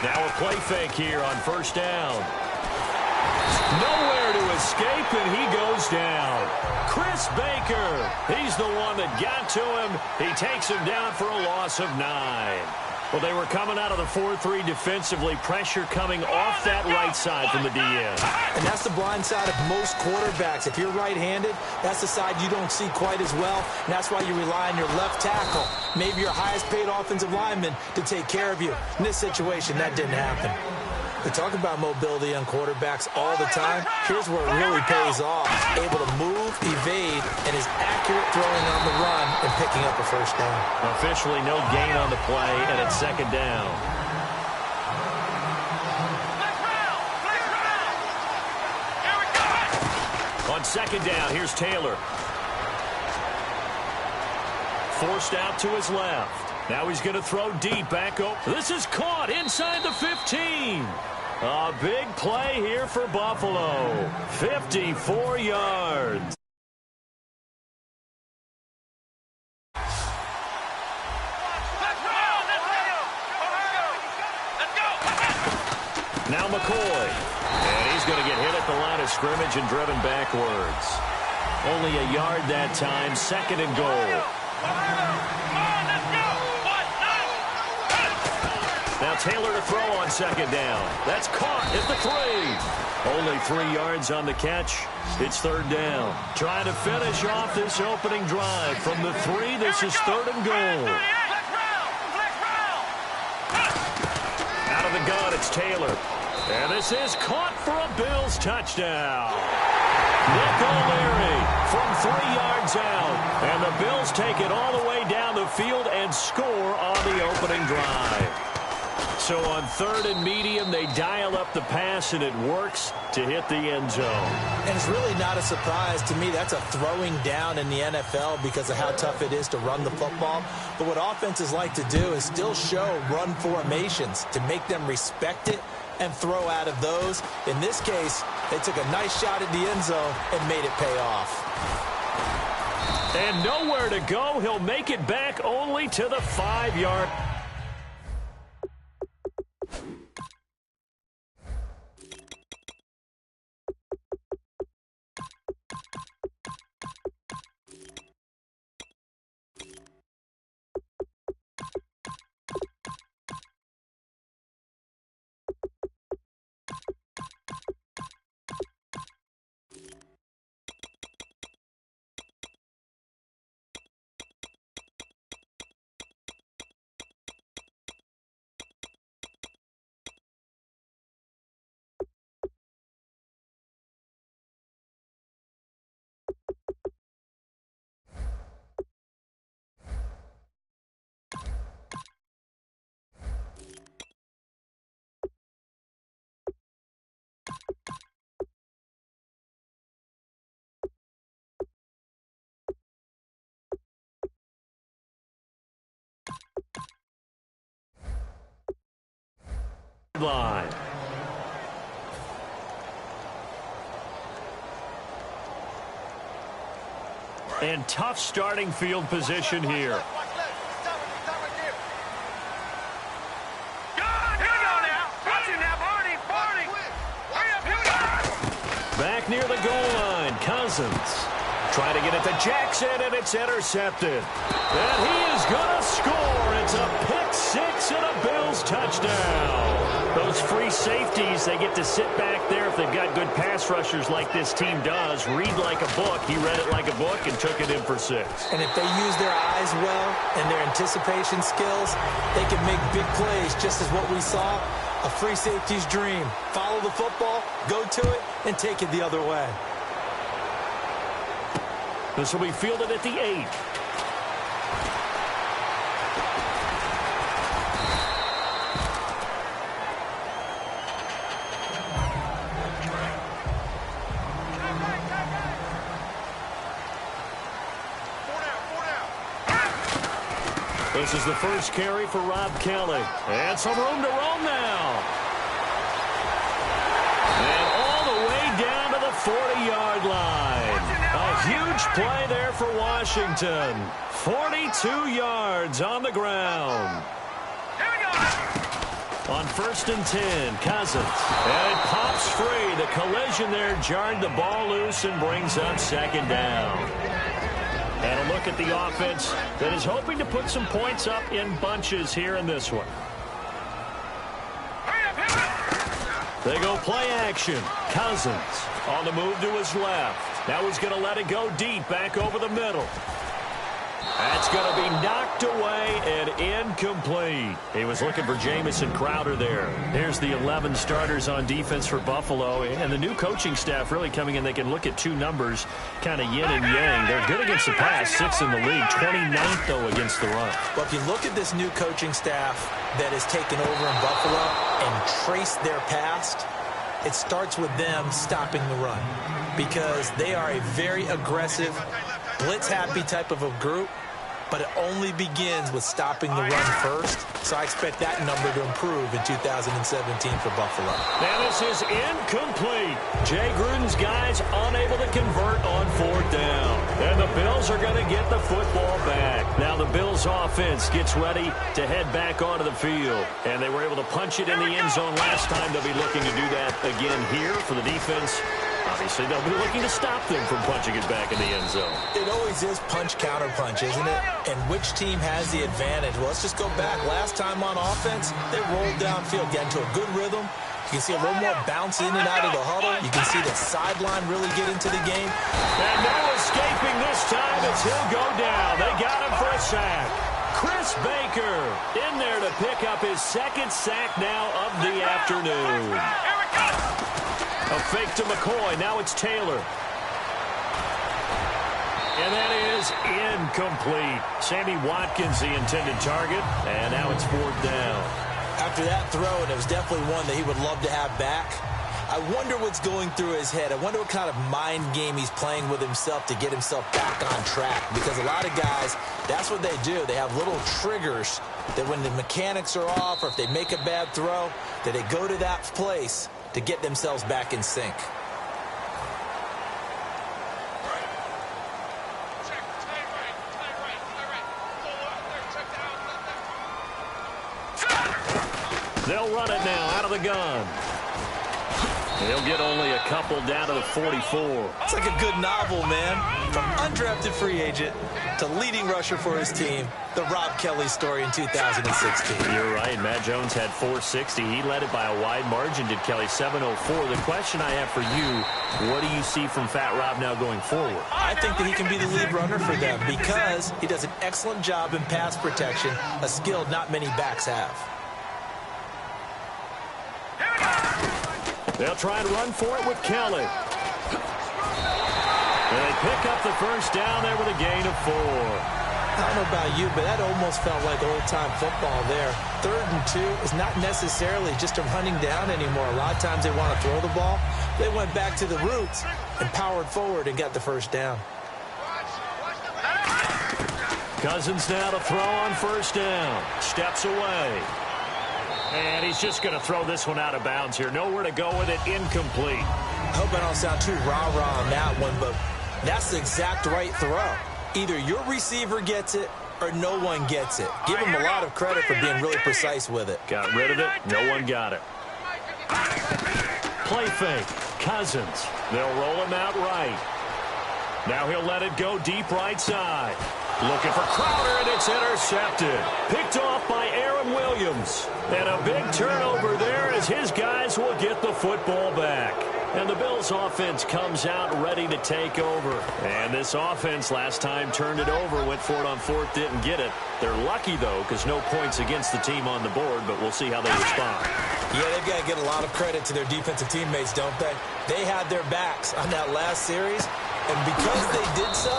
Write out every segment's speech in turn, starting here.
Now a play fake here on first down. Nowhere to escape, and he goes down. Chris Baker, he's the one that got to him. He takes him down for a loss of 9. Well, they were coming out of the 4-3 defensively. Pressure coming off that right side from the DN. And that's the blind side of most quarterbacks. If you're right-handed, that's the side you don't see quite as well. And that's why you rely on your left tackle, maybe your highest-paid offensive lineman, to take care of you. In this situation, that didn't happen. We talk about mobility on quarterbacks all the time. Here's where it really pays off. Able to move, evade, and is accurate throwing on the run and picking up a first down. Officially no gain on the play, and it's second down. On second down, here's Taylor. Forced out to his left. Now he's going to throw deep back. This is caught inside the 15. A big play here for Buffalo. 54 yards. Now McCoy. And he's going to get hit at the line of scrimmage and driven backwards. Only a yard that time. Second and goal. Now Taylor to throw on second down. That's caught at the 3. Only 3 yards on the catch. It's third down. Trying to finish off this opening drive. From the 3, this is third and goal. Out of the gun, it's Taylor. And this is caught for a Bills touchdown. Nick O'Leary from 3 yards out. And the Bills take it all the way down the field and score on the opening drive. So on third and medium, they dial up the pass, and it works to hit the end zone. And it's really not a surprise to me. That's a throwing down in the NFL because of how tough it is to run the football. But what offenses like to do is still show run formations to make them respect it and throw out of those. In this case, they took a nice shot at the end zone and made it pay off. And nowhere to go. He'll make it back only to the 5-yard. Line. And tough starting field position here. Back near the goal line, Cousins. Trying to get it to Jackson, and it's intercepted. And he is going to score. It's a pick six and a Bills touchdown. Those free safeties, they get to sit back there if they've got good pass rushers like this team does. Read like a book. He read it like a book and took it in for 6. And if they use their eyes well and their anticipation skills, they can make big plays, just as what we saw. A free safety's dream. Follow the football, go to it, and take it the other way. This will be fielded at the 8. This is the first carry for Rob Kelly. And some room to roam now. And all the way down to the 40-yard line. A huge play there for Washington. 42 yards on the ground. On 1st and 10, Cousins. And it pops free. The collision there jarred the ball loose and brings up 2nd down. And a look at the offense that is hoping to put some points up in bunches here in this one. They go play action. Cousins on the move to his left. Now he's going to let it go deep back over the middle. That's going to be knocked away and incomplete. He was looking for Jamison Crowder there. Here's the 11 starters on defense for Buffalo. And the new coaching staff really coming in. They can look at 2 numbers, kind of yin and yang. They're good against the pass, 6th in the league, 29th, though, against the run. Well, if you look at this new coaching staff that has taken over in Buffalo and trace their past, it starts with them stopping the run because they are a very aggressive, blitz-happy type of a group. But it only begins with stopping the run first. So I expect that number to improve in 2017 for Buffalo. Now this is incomplete. Jay Gruden's guys unable to convert on 4th down. And the Bills are going to get the football back. Now the Bills offense gets ready to head back onto the field. And they were able to punch it in the end zone last time. They'll be looking to do that again here for the defense. Obviously, they'll be looking to stop them from punching it back in the end zone. It always is punch-counter-punch, isn't it? And which team has the advantage? Well, let's just go back. Last time on offense, they rolled downfield, got into a good rhythm. You can see a little more bounce in and out of the huddle. You can see the sideline really get into the game. And no escaping this time as he'll go down. They got him for a sack. Chris Baker in there to pick up his 2nd sack now of the afternoon. A fake to McCoy. Now it's Taylor. And that is incomplete. Sammy Watkins, the intended target. And now it's 4th down. After that throw, and it was definitely one that he would love to have back. I wonder what's going through his head. I wonder what kind of mind game he's playing with himself to get himself back on track. Because a lot of guys, that's what they do. They have little triggers that when the mechanics are off or if they make a bad throw, that they go to that place to get themselves back in sync. They'll run it now out of the gun. They'll get only a couple down to the 44. It's like a good novel, man. From undrafted free agent to leading rusher for his team, the Rob Kelly story in 2016. You're right. Matt Jones had 460. He led it by a wide margin, did Kelly, 704. The question I have for you, what do you see from Fat Rob now going forward? I think that he can be the lead runner for them because he does an excellent job in pass protection, a skill not many backs have. They'll try and run for it with Kelly. And they pick up the 1st down there with a gain of 4. I don't know about you, but that almost felt like old-time football there. 3rd and 2 is not necessarily just a running down anymore. A lot of times they want to throw the ball. They went back to the roots and powered forward and got the 1st down. Cousins now to throw on 1st down. Steps away. And he's just going to throw this one out of bounds here. Nowhere to go with it. Incomplete. I hope I don't sound too rah-rah on that one, but that's the exact right throw. Either your receiver gets it or no one gets it. Give him a lot of credit for being really precise with it. Got rid of it. No one got it. Play fake. Cousins. They'll roll him out right. Now he'll let it go deep right side. Looking for Crowder, and it's intercepted. Picked off by Aaron Williams. And a big turnover there as his guys will get the football back. And the Bills offense comes out ready to take over. And this offense last time turned it over, went for it on 4th, didn't get it. They're lucky, though, because no points against the team on the board, but we'll see how they respond. Yeah, they've got to get a lot of credit to their defensive teammates, don't they? They had their backs on that last series, and because they did so,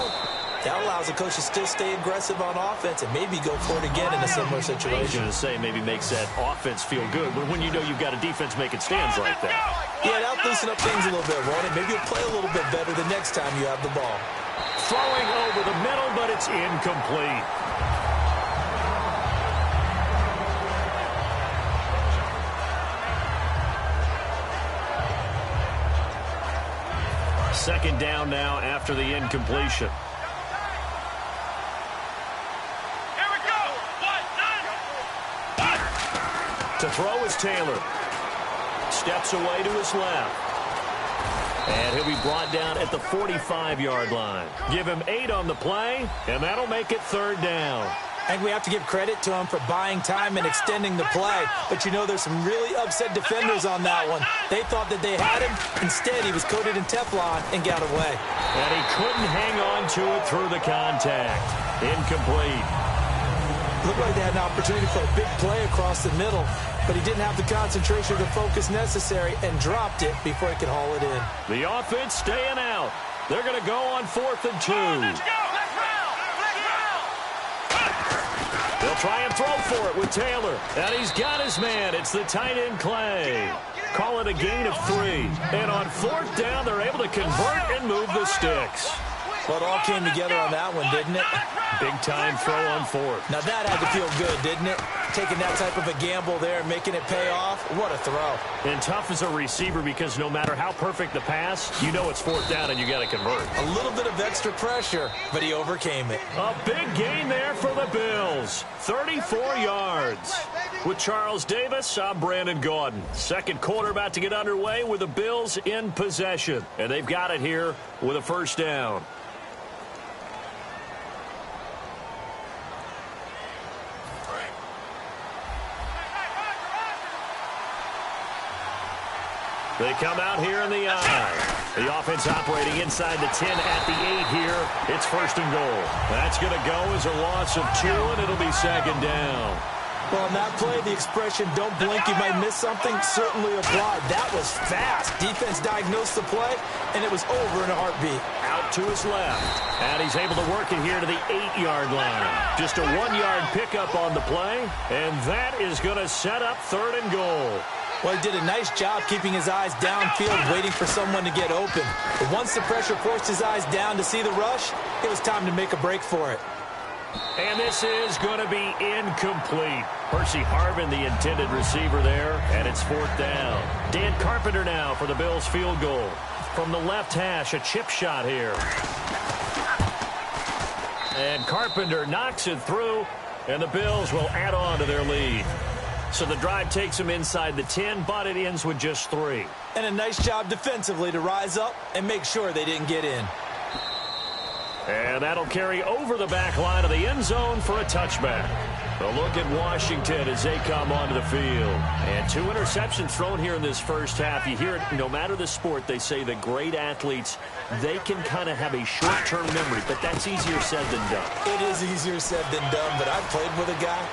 that allows the coach to still stay aggressive on offense and maybe go for it again in a similar situation. I was going to say maybe makes that offense feel good, but when you know you've got a defense making stands like that. Yeah, that'll loosen up things a little bit, won't it? Maybe you'll play a little bit better the next time you have the ball. Throwing over the middle, but it's incomplete. Second down now after the incompletion. To to throw is Taylor. Steps away to his left. And he'll be brought down at the 45-yard line. Give him 8 on the play, and that'll make it 3rd down. I think we have to give credit to him for buying time and extending the play. But, you know, there's some really upset defenders on that one. They thought that they had him. Instead, he was coated in Teflon and got away. And he couldn't hang on to it through the contact. Incomplete. Looked like they had an opportunity for a big play across the middle, but he didn't have the concentration or the focus necessary and dropped it before he could haul it in. The offense staying out. They're going to go on 4th and 2. Let's go! They'll try and throw for it with Taylor. And he's got his man. It's the tight end, Clay. Call it a gain of 3. And on 4th down, they're able to convert and move the sticks. Well, it all came together on that one, didn't it? Big-time throw on 4th. Now, that had to feel good, didn't it? Taking that type of a gamble there and making it pay off. What a throw. And tough as a receiver because no matter how perfect the pass, you know it's 4th down and you got to convert. A little bit of extra pressure, but he overcame it. A big gain there for the Bills. 34 yards. With Charles Davis, I'm Brandon Gaudin. Second quarter about to get underway with the Bills in possession. And they've got it here with a 1st down. They come out here in the eye. The offense operating inside the 10 at the 8 here. It's 1st and goal. That's going to go as a loss of 2, and it'll be 2nd down. Well, on that play, the expression, don't blink, you might miss something, certainly applied. That was fast. Defense diagnosed the play, and it was over in a heartbeat. Out to his left. And he's able to work it here to the 8-yard line. Just a 1-yard pickup on the play, and that is going to set up 3rd and goal. Well, he did a nice job keeping his eyes downfield, waiting for someone to get open. But once the pressure forced his eyes down to see the rush, it was time to make a break for it. And this is going to be incomplete. Percy Harvin, the intended receiver there, and it's 4th down. Dan Carpenter now for the Bills field goal. From the left hash, a chip shot here. And Carpenter knocks it through, and the Bills will add on to their lead. So the drive takes them inside the 10, but it ends with just 3. And a nice job defensively to rise up and make sure they didn't get in. And that'll carry over the back line of the end zone for a touchback. A look at Washington as they come onto the field. And 2 interceptions thrown here in this first half. You hear it, no matter the sport, they say the great athletes, they can kind of have a short-term memory, but that's easier said than done. It is easier said than done, but I played with a guy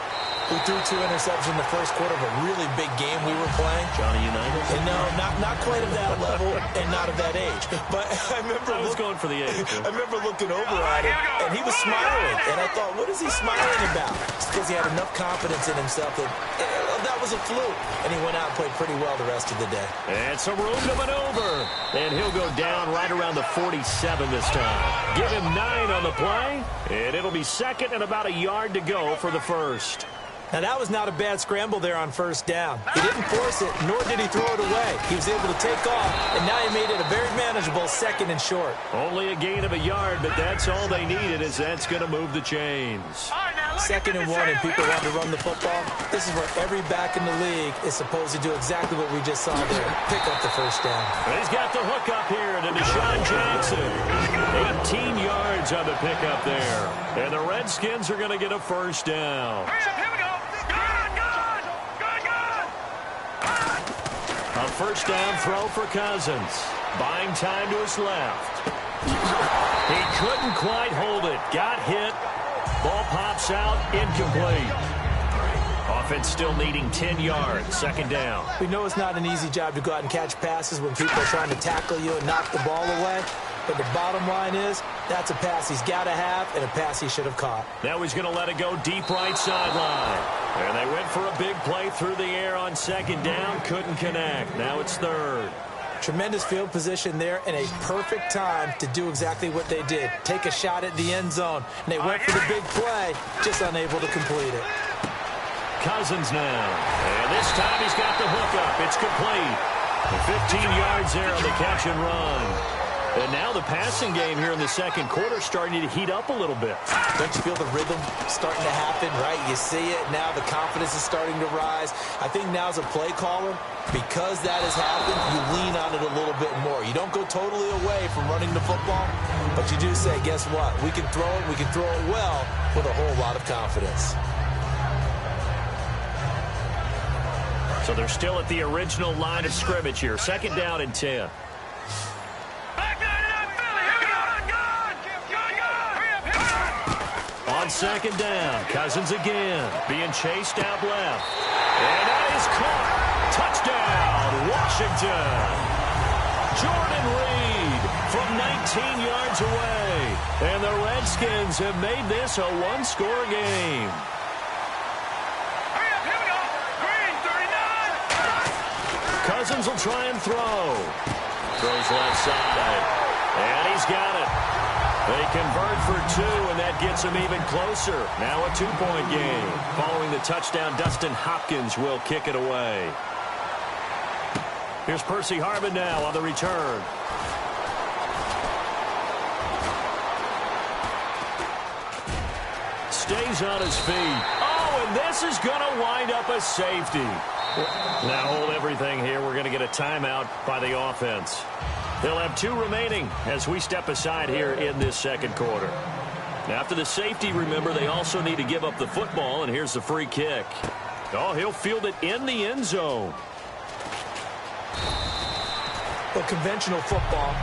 who threw 2 interceptions in the first quarter of a really big game we were playing. Johnny Unitas? And no, not quite of that level and not of that age. But I remember I was going for the age. I remember looking over at him, and he was smiling. And I thought, what is he smiling about? It's because he had enough confidence in himself that that was a fluke. And he went out and played pretty well the rest of the day. And some room to maneuver. And he'll go down right around the 47 this time. Give him 9 on the play, and it'll be 2nd and about a yard to go for the 1st. Now, that was not a bad scramble there on 1st down. He didn't force it, nor did he throw it away. He was able to take off, and now he made it a very manageable 2nd and short. Only a gain of a yard, but that's all they needed, as that's going to move the chains. 2nd and 1, and people want to run the football. This is where every back in the league is supposed to do exactly what we just saw there. Pick up the 1st down. And he's got the hook up here to Deshaun Jackson. 18 yards on the pickup there. And the Redskins are going to get a 1st down. A 1st down throw for Cousins. Buying time to his left. He couldn't quite hold it. Got hit. Ball pops out. Incomplete. Offense still needing 10 yards. 2nd down. We know it's not an easy job to go out and catch passes when people are trying to tackle you and knock the ball away. But the bottom line is, that's a pass he's got to have and a pass he should have caught. Now he's going to let it go deep right sideline. And they went for a big play through the air on 2nd down. Couldn't connect. Now it's 3rd. Tremendous field position there and a perfect time to do exactly what they did. Take a shot at the end zone. And they went for the big play, just unable to complete it. Cousins now. And this time he's got the hook up. It's complete. 15 yards there on the catch and run. And now the passing game here in the second quarter starting to heat up a little bit. Don't you feel the rhythm starting to happen, right? You see it now. The confidence is starting to rise. I think now as a play caller, because that has happened, you lean on it a little bit more. You don't go totally away from running the football, but you do say, guess what? We can throw it. We can throw it well with a whole lot of confidence. So they're still at the original line of scrimmage here. Second down and 10. On second down, Cousins again, being chased out left. And that is caught. Touchdown, Washington. Jordan Reed from 19 yards away. And the Redskins have made this a one-score game. Cousins will try and throw. Throws left side. And he's got it. They convert for two, and that gets them even closer. Now a two-point game. Following the touchdown, Dustin Hopkins will kick it away. Here's Percy Harvin now on the return. Stays on his feet. Oh, and this is going to wind up a safety. Now hold everything here. We're going to get a timeout by the offense. They'll have two remaining as we step aside here in this second quarter. Now, after the safety, remember, they also need to give up the football, and here's the free kick. Oh, he'll field it in the end zone. Well, conventional football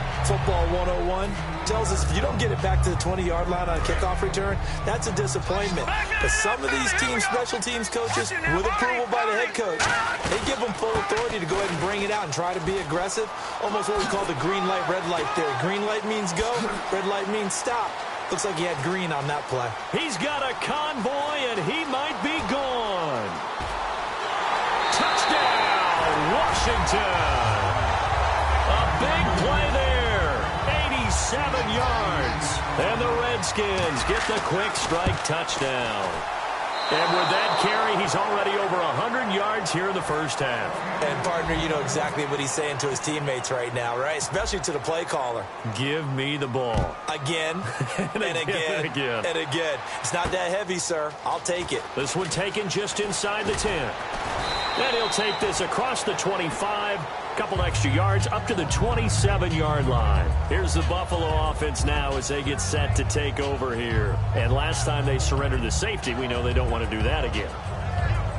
101, tells us if you don't get it back to the 20-yard line on a kickoff return, that's a disappointment. But some of these teams, special teams coaches, with approval by the head coach, they give them full authority to go ahead and bring it out and try to be aggressive. Almost what we call the green light, red light theory. Green light means go, red light means stop. Looks like he had green on that play. He's got a convoy, and he might be gone. Touchdown, Washington. A big play there, 87 yards. And the Redskins get the quick strike touchdown. And with that carry, he's already over 100 yards here in the first half. And, partner, you know exactly what he's saying to his teammates right now, right? Especially to the play caller. Give me the ball. Again, and again, and again. It's not that heavy, sir. I'll take it. This one taken just inside the 10. And he'll take this across the 25, couple extra yards up to the 27-yard line. Here's the Buffalo offense now as they get set to take over here. And last time they surrendered the safety, we know they don't want to do that again.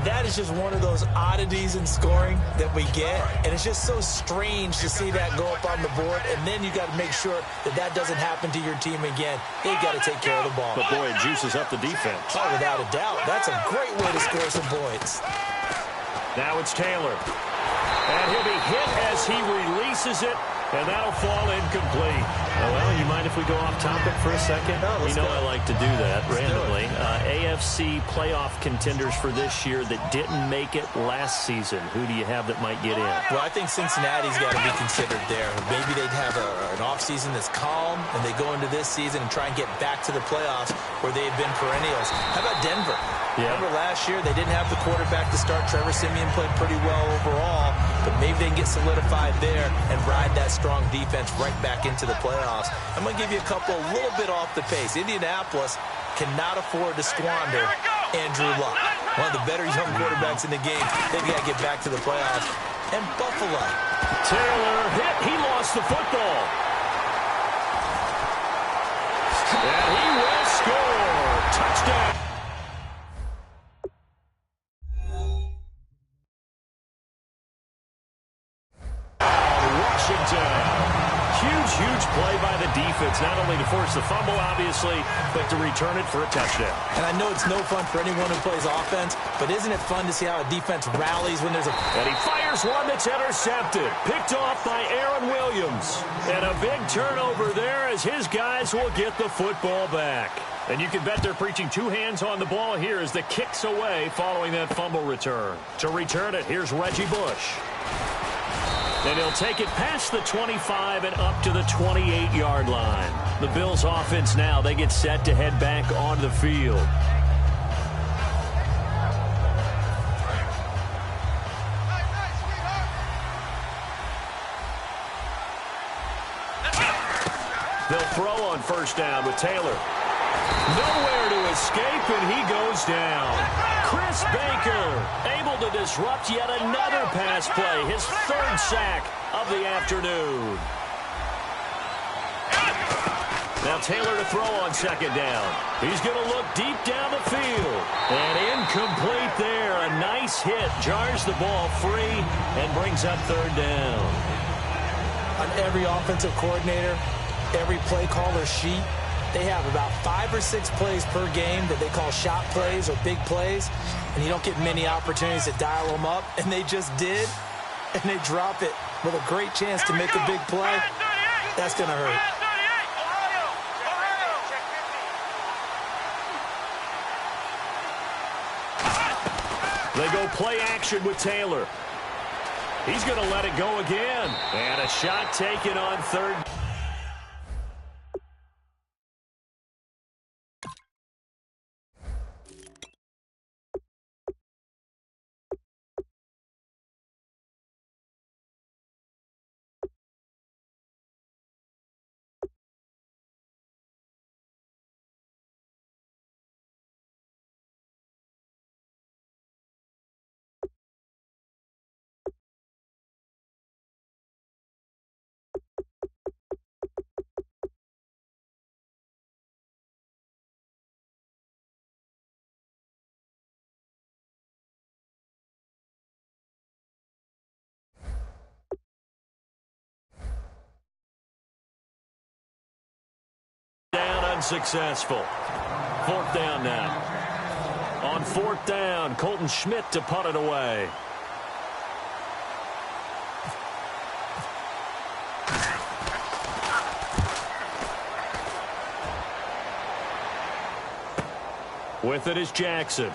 That is just one of those oddities in scoring that we get, and it's just so strange to see that go up on the board, and then you got to make sure that that doesn't happen to your team again. They've got to take care of the ball. But, boy, it juices up the defense. Oh, without a doubt. That's a great way to score some points. Now it's Taylor. And he'll be hit as he releases it, and that'll fall incomplete. Oh, well, you mind if we go off topic for a second? No, you know I like to do that randomly. AFC playoff contenders for this year that didn't make it last season. Who do you have that might get in? Well, I think Cincinnati's got to be considered there. Maybe they'd have an offseason that's calm, and they go into this season and try and get back to the playoffs where they've been perennials. How about Denver? Yeah. Remember last year, they didn't have the quarterback to start. Trevor Siemian played pretty well overall, but maybe they can get solidified there and ride that strong defense right back into the playoffs. I'm going to give you a couple a little bit off the pace. Indianapolis cannot afford to squander Andrew Luck, one of the better young quarterbacks in the game. They've got to get back to the playoffs. And Buffalo. Taylor hit. He lost the football. And he will score. Touchdown. Huge play by the defense, not only to force the fumble, obviously, but to return it for a touchdown. And I know it's no fun for anyone who plays offense, but isn't it fun to see how a defense rallies when there's a... And he fires one that's intercepted, picked off by Aaron Williams. And a big turnover there as his guys will get the football back. And you can bet they're preaching two hands on the ball here as the kick's away following that fumble return. To return it, here's Reggie Bush. And he'll take it past the 25 and up to the 28-yard line. The Bills offense now, they get set to head back on the field. They'll throw on first down with Taylor. Nowhere to escape, and he goes down. Chris Baker able to disrupt yet another pass play, his third sack of the afternoon. Now Taylor to throw on second down. He's going to look deep down the field. And incomplete there. A nice hit. Jars the ball free and brings up third down. On every offensive coordinator, every play caller sheet, they have about 5 or 6 plays per game that they call shot plays or big plays. And you don't get many opportunities to dial them up. And they just did. And they drop it with a great chance to make a big play. That's going to hurt. They go play action with Taylor. He's going to let it go again. And a shot taken on third. Unsuccessful. Fourth down now. On fourth down, Colton Schmidt to punt it away. With it is Jackson.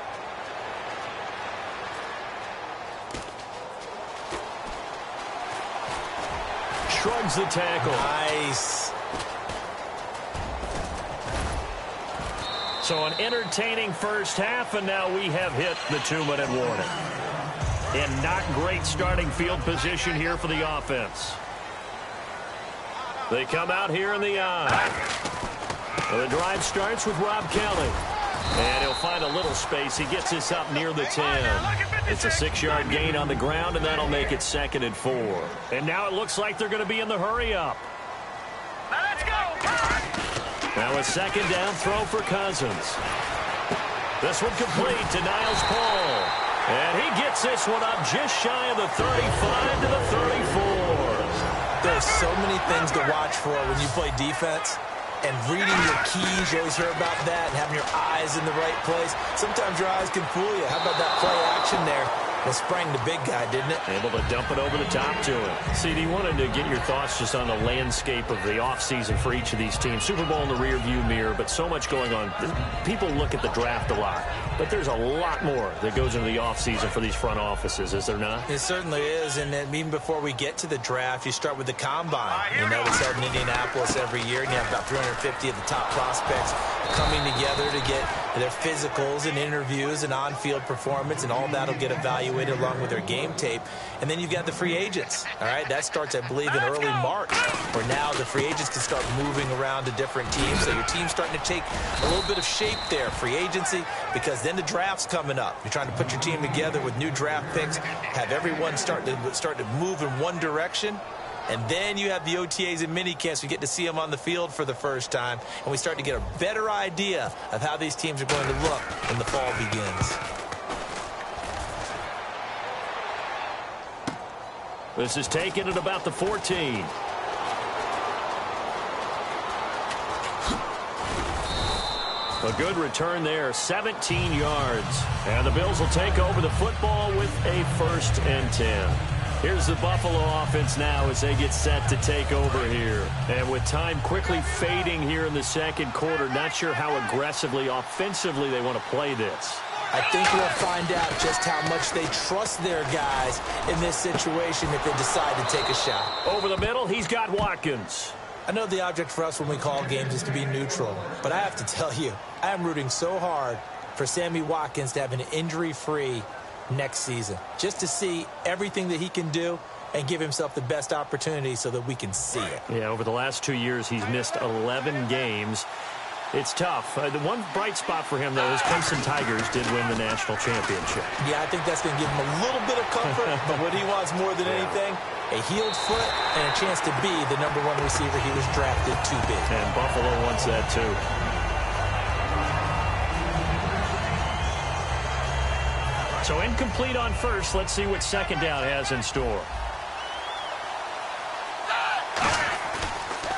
Shrugs the tackle. Nice. So an entertaining first half, and now we have hit the 2-minute warning. And not great starting field position here for the offense. They come out here in the eye. Well, the drive starts with Rob Kelly. And he'll find a little space. He gets this up near the 10. It's a 6-yard gain on the ground, and that'll make it 2nd and 4. And now it looks like they're going to be in the hurry-up. Now let's go. Now a second down throw for Cousins. This one complete to Niles Paul. And he gets this one up just shy of the 35 to the 34. There's so many things to watch for when you play defense. And reading your keys, you always hear about that, and having your eyes in the right place. Sometimes your eyes can fool you. How about that play action there? That sprang the big guy, didn't it? Able to dump it over the top to him. CD, wanted to get your thoughts just on the landscape of the offseason for each of these teams. Super Bowl in the rearview mirror, but so much going on. People look at the draft a lot, but there's a lot more that goes into the offseason for these front offices, is there not? It certainly is, and then even before we get to the draft, you start with the combine. You know, it's held in Indianapolis every year, and you have about 350 of the top prospects coming together to get their physicals and interviews and on-field performance, and all that will get evaluated along with their game tape. And then you've got the free agents. All right, that starts, I believe, in early March, where now the free agents can start moving around to different teams. So your team's starting to take a little bit of shape there, free agency, because then the draft's coming up. You're trying to put your team together with new draft picks, have everyone start to move in one direction. And then you have the OTAs and minicamps. We get to see them on the field for the first time. And we start to get a better idea of how these teams are going to look when the fall begins. This is taken at about the 14. A good return there, 17 yards. And the Bills will take over the football with a 1st and 10. Here's the Buffalo offense now as they get set to take over here. And with time quickly fading here in the second quarter, not sure how aggressively, offensively they want to play this. I think we'll find out just how much they trust their guys in this situation if they decide to take a shot. Over the middle, he's got Watkins. I know the object for us when we call games is to be neutral, but I have to tell you, I am rooting so hard for Sammy Watkins to have an injury-free next season, just to see everything that he can do and give himself the best opportunity so that we can see it. Yeah, over the last 2 years, he's missed 11 games. It's tough. The one bright spot for him, though, is Clemson Tigers did win the national championship. Yeah, I think that's going to give him a little bit of comfort, but what he wants more than anything, a healed foot and a chance to be the #1 receiver he was drafted to be. And Buffalo wants that, too. So incomplete on first. Let's see what second down has in store.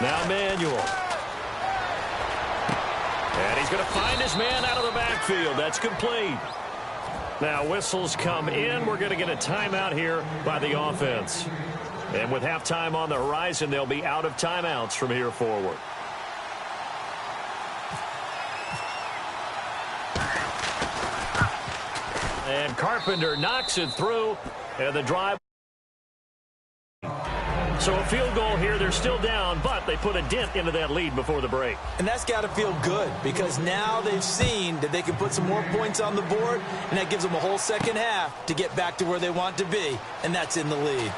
Now Manuel. And he's going to find his man out of the backfield. That's complete. Now whistles come in. We're going to get a timeout here by the offense. And with halftime on the horizon, they'll be out of timeouts from here forward. And Carpenter knocks it through. And the drive. So a field goal here. They're still down, but they put a dent into that lead before the break. And that's got to feel good because now they've seen that they can put some more points on the board, and that gives them a whole second half to get back to where they want to be, and that's in the lead.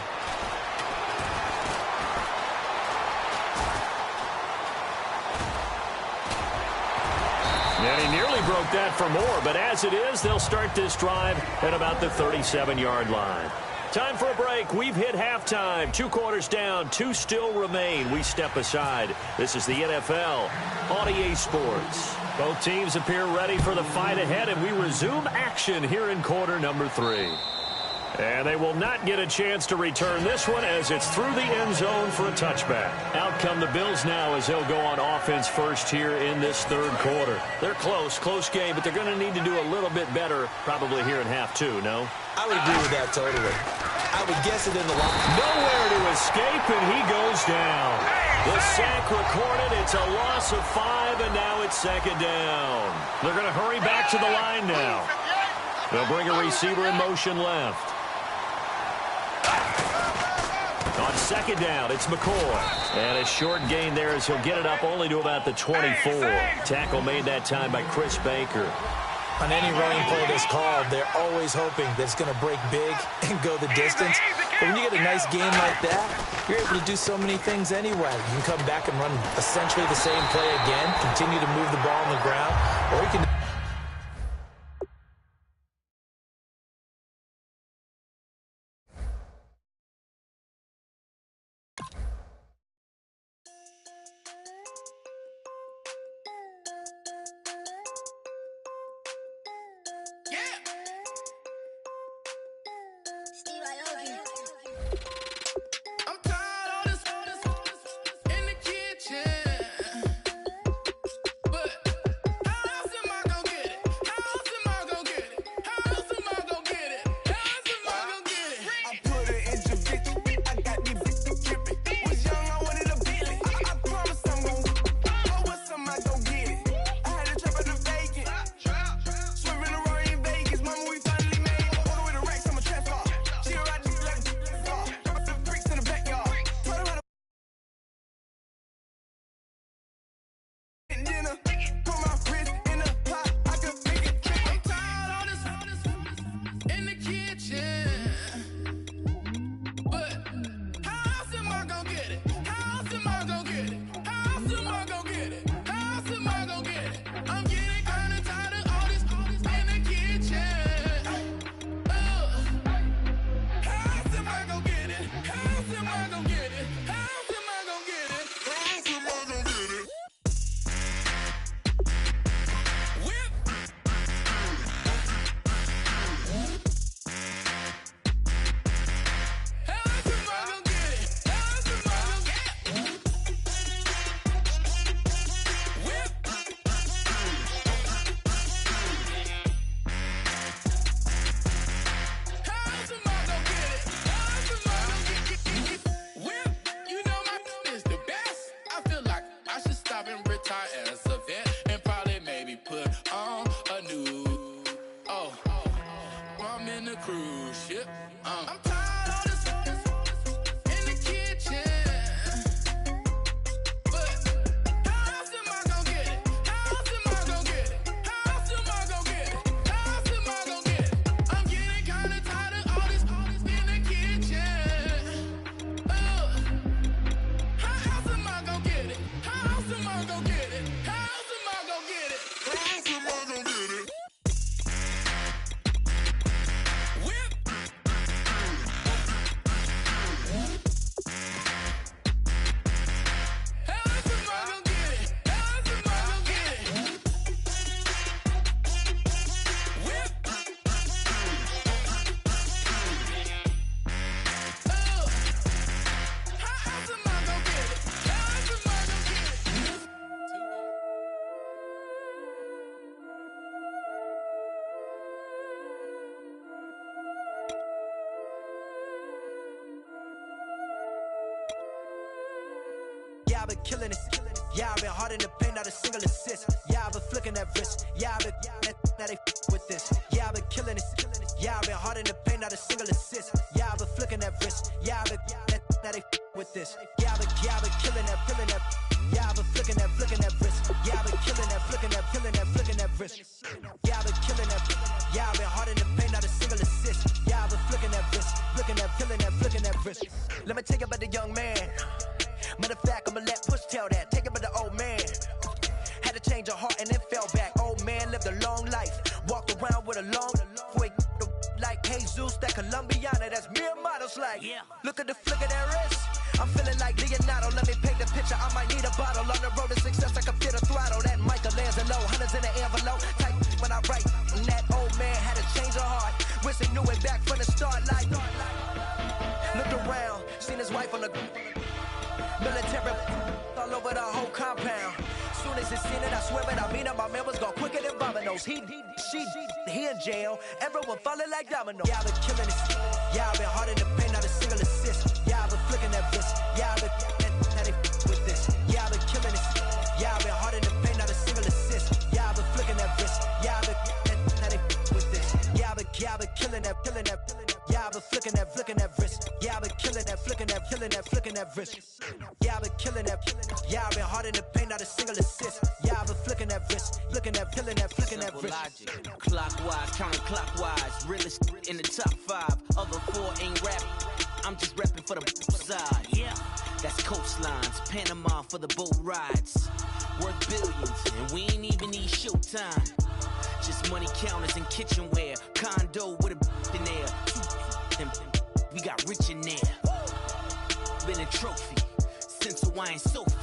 And he nearly broke that for more, but as it is, they'll start this drive at about the 37-yard line. Time for a break. We've hit halftime. 2 quarters down. 2 still remain. We step aside. This is the NFL on EA Sports. Both teams appear ready for the fight ahead, and we resume action here in quarter number 3. And they will not get a chance to return this one as it's through the end zone for a touchback. Out come the Bills now as they'll go on offense first here in this third quarter. They're close game, but they're going to need to do a little bit better probably here in half 2, no? I would agree with that totally. I would guess it in the line. Nowhere to escape, and he goes down. The sack recorded. It's a loss of 5, and now it's second down. They're going to hurry back to the line now. They'll bring a receiver in motion left. On second down, it's McCoy. And a short gain there as he'll get it up only to about the 24. Tackle made that time by Chris Baker. On any running play that's called, they're always hoping that it's going to break big and go the distance. But when you get a nice game like that, you're able to do so many things anyway. You can come back and run essentially the same play again, continue to move the ball on the ground, or you can... I've been killing it. Yeah, I've been hard in the paint, not a single assist. Yeah, I've been flicking that wrist. Yeah, I've been now they with this. Yeah, I've been killing it. Yeah, I've been hard in the paint, not a single assist. Yeah, I've been flicking that wrist. Yeah, I've been now they with this. Yeah, I've been killing that, killing that. Yeah, I've been flicking that wrist. Yeah, I've been killing that, flicking that wrist. Yeah, I've been killing that. Yeah, I've been hard in the paint, not a single assist. Yeah, I've been flicking that wrist, flicking that wrist. Let me tell you about the young man. Matter of fact, I'ma let Push tell that. Take it about the old man. Had to change her heart and then fell back. Old man lived a long life. Walked around with a long wig like Jesus, that Colombiana. That's mere models like. Yeah. Look at the flick of that wrist. I'm feeling like Leonardo. Let me paint the picture. I might need a bottle. On the road to success, I can feel the throttle. That Michelangelo, hundreds in the envelope. Type when I write. And that old man had to change her heart. Wish he knew it back from the start. Like looked around, seen his wife on the military all over the whole compound. Soon as he seen it, I swear it, I mean it. My man was gone quicker than dominoes. He in jail. Everyone falling like dominoes. Yeah, I've been killing it. Yeah, I've been hard in the paint, not a single assist. Yeah, I've been flicking that wrist. Yeah, I've been now they with this. Yeah, I've been killing it. Yeah, I've been hard in the paint, not a single assist. Yeah, I've been flicking that wrist. Yeah, I've been now they with this. Yeah, I've been killing that. Yeah, I've been flicking that wrist. Yeah, I've been killing that, flicking that wrist. Yeah, I've been killing that. Yeah, I've been hard in the paint, not a single assist. Yeah, I've been flicking that wrist, flicking that wrist. Logic. Clockwise, counterclockwise. Realest in the top 5. Other 4 ain't rapping. I'm just repping for the side. Yeah, that's coastlines. Panama for the boat rides. Worth billions, and we ain't even need showtime. Just money counters and kitchenware. Condo with a in there. We got rich in there. Been a trophy since Hawaiian Sophie.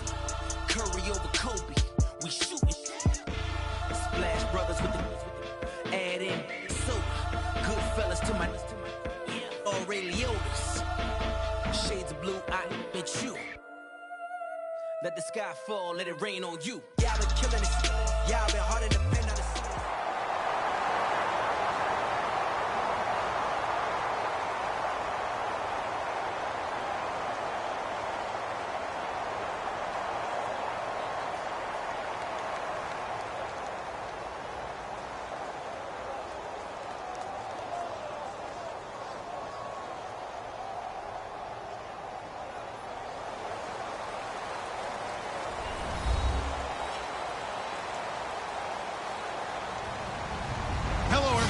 Curry over Kobe. We shooting. Splash Brothers with the add in soda. Good fellas to my Aureliotis. Shades of blue, I bet you. Let the sky fall, let it rain on you. Yeah, I've been killing it. Yeah, I've been hard in the paint, not a single.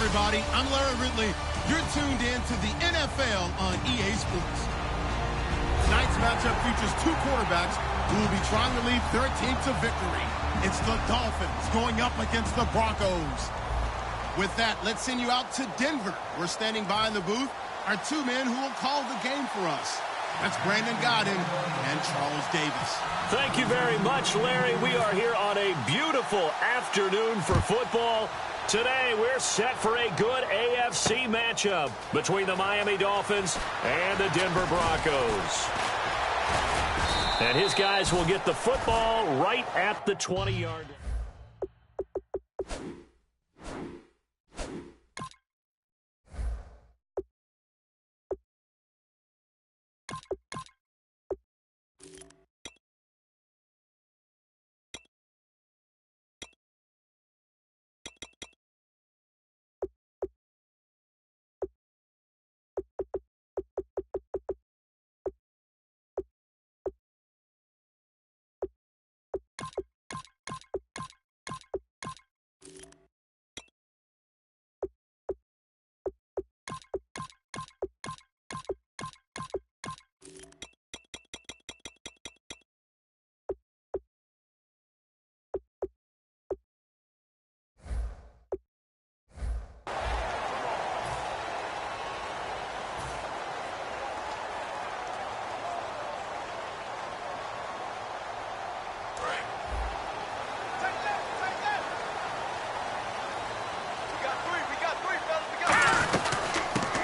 Everybody, I'm Larry Ridley. You're tuned in to the NFL on EA Sports. Tonight's matchup features 2 quarterbacks who will be trying to lead their team to victory. It's the Dolphins going up against the Broncos. With that, let's send you out to Denver. We're standing by in the booth are 2 men who will call the game for us. That's Brandon Godden and Charles Davis. Thank you very much, Larry. We are here on a beautiful afternoon for football. Today, we're set for a good AFC matchup between the Miami Dolphins and the Denver Broncos. And his guys will get the football right at the 20-yard line.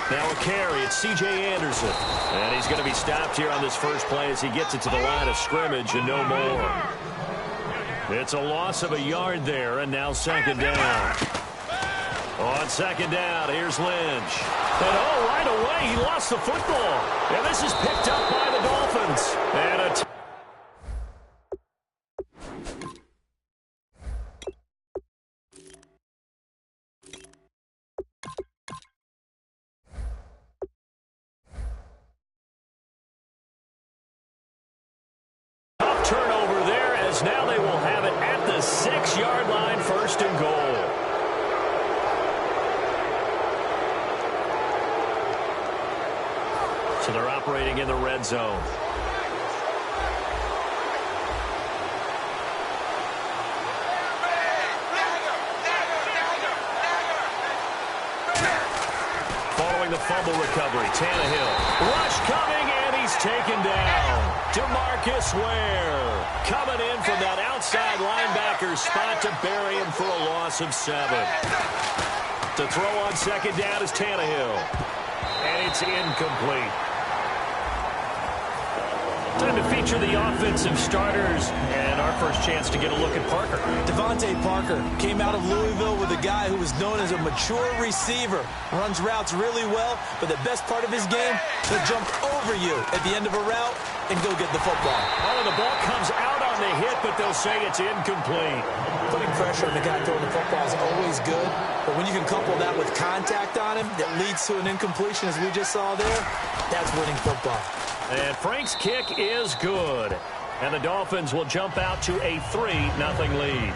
Now a carry, it's C.J. Anderson. And he's going to be stopped here on this first play as he gets it to the line of scrimmage and no more. It's a loss of a yard there, and now second down. On second down, here's Lynch. And right away, he lost the football. And this is picked up by the Dolphins. And the 6-yard line, 1st and goal. So they're operating in the red zone. Following the fumble recovery, Tannehill. Rush coming, and he's taken down. DeMarcus Ware coming in from that outside linebacker spot to bury him for a loss of 7. To throw on 2nd down is Tannehill. And it's incomplete. Time to feature the offensive starters, and our first chance to get a look at Parker. Devontae Parker came out of Louisville with a guy who was known as a mature receiver. Runs routes really well, but the best part of his game, he'll jump over you at the end of a route and go get the football. Oh, the ball comes out on the hit, but they'll say it's incomplete. Putting pressure on the guy throwing the football is always good, but when you can couple that with contact on him that leads to an incompletion, as we just saw there, that's winning football. And Frank's kick is good. And the Dolphins will jump out to a 3-0 lead.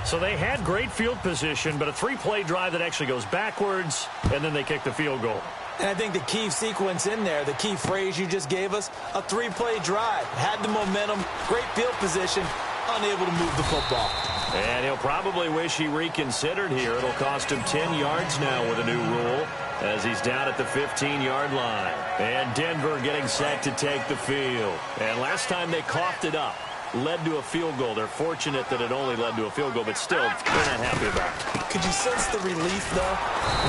So they had great field position, but a 3-play drive that actually goes backwards, and then they kick the field goal. And I think the key sequence in there, the key phrase you just gave us, a 3-play drive. Had the momentum, great field position, unable to move the football. And he'll probably wish he reconsidered here. It'll cost him 10 yards now with a new rule as he's down at the 15-yard line. And Denver getting set to take the field. And last time they coughed it up, led to a field goal. They're fortunate that it only led to a field goal, but still, they're not happy about it. Could you sense the relief, though,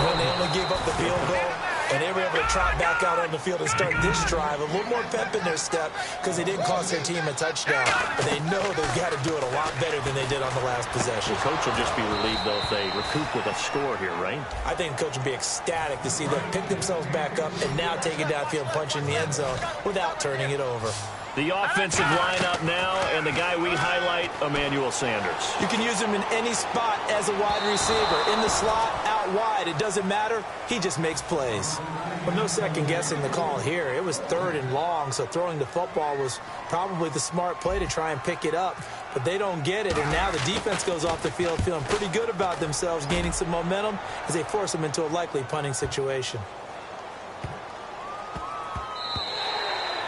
when they only gave up the field goal? And they were able to trot back out on the field and start this drive. A little more pep in their step because they didn't cost their team a touchdown. But they know they've got to do it a lot better than they did on the last possession. The coach will just be relieved, though, if they recoup with a score here, right? I think the coach will be ecstatic to see them pick themselves back up and now take it downfield and punch in the end zone without turning it over. The offensive lineup now, and the guy we highlight, Emmanuel Sanders. You can use him in any spot as a wide receiver. In the slot, out wide, it doesn't matter. He just makes plays. But no second guessing the call here. It was 3rd and long, so throwing the football was probably the smart play to try and pick it up. But they don't get it, and now the defense goes off the field feeling pretty good about themselves, gaining some momentum as they force them into a likely punting situation.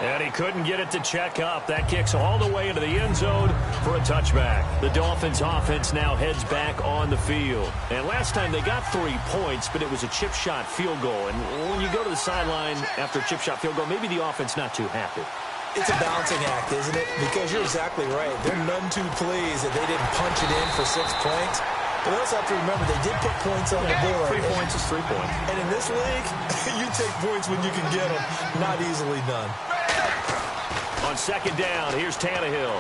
And he couldn't get it to check up. That kicks all the way into the end zone for a touchback. The Dolphins offense now heads back on the field. And last time they got 3 points, but it was a chip shot field goal. And when you go to the sideline after a chip shot field goal, maybe the offense not too happy. It's a balancing act, isn't it? Because you're exactly right. They're none too pleased that they didn't punch it in for 6 points. But they also have to remember they did put points on the board. 3 points is 3 points. And in this league, you take points when you can get them. Not easily done. On 2nd down, here's Tannehill.